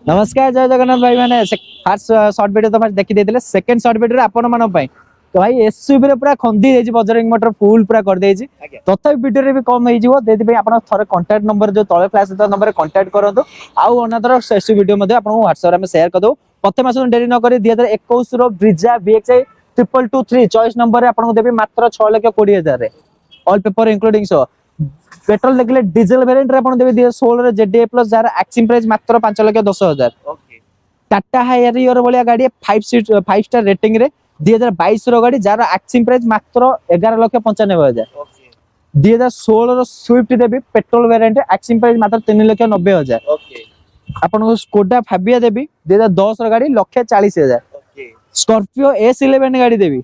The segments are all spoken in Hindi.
नमस्कार जय जगन्नाथ भाई मैंने फास्ट शॉर्ट वीडियो तो फास्ट देखि देथिले सेकंड शॉर्ट वीडियो आपण मन पई तो भाई एसयूवी रे पूरा खंदी देछि बजरंग मोटर फुल पूरा कर देछि तथा वीडियो रे भी कम होई जिवो देति भाई आपण थरे कांटेक्ट नंबर जो तळे फ्लैश तो नंबर कांटेक्ट करंतु आउ अनदर एसयूवी वीडियो मध्ये आपण WhatsApp रे हम शेयर कर दो प्रथम मास देरी न करी 2021 रो ब्रिजा VXI 2223 चॉइस नंबर रे आपण को देबी मात्र 6,20,000 रे ऑल पेपर इंक्लूडिंग सो पेट्रोल देखले डीजल वेरिएंट रे आपण देबी 2016 रे जेडीए प्लस जार एक्सिम प्राइस मात्र 5,10,000 ओके टाटा हायरियर भलिया गाड़ी 5 स्टार रेटिंग रे 2022 रो गाड़ी जार एक्सिम प्राइस मात्र 11,95,000 ओके 2016 रो स्विफ्ट देबी पेट्रोल वेरिएंट एक्सिम प्राइस मात्र 3,90,000 ओके आपण को स्कोडा फाबिया देबी 2010 रो गाड़ी 1,40,000 ओके स्कॉर्पियो S11 गाड़ी देबी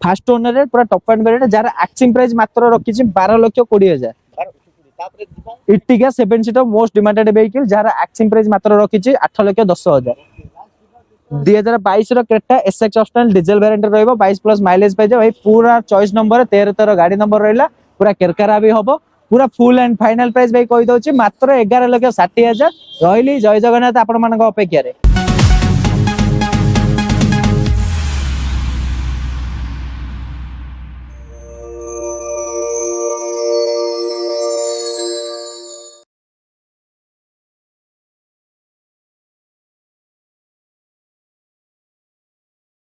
फर्स्ट ओनर रे पूरा टॉप एंड वेरिएंट जार एक्सिम प्राइस मात्र रखिछि 12,20,000 तापरे दिबा इटिगा 7 सीटर मोस्ट डिमांडेड व्हीकल जार एक्सिम प्राइस मात्र रखिछि 8,10,000 2022 रो Creta SX optional diesel variant रहइबो 22 प्लस माइलेज पाइजे भाई पूरा चॉइस नंबर 13 गाड़ी नंबर रहइला पूरा केरकारा भी हबो पूरा फुल एंड फाइनल प्राइस भाई कहि दउछि मात्र 11,60,000 रहिली जय जगन्नाथ आपण मानक अपेक्षा रे।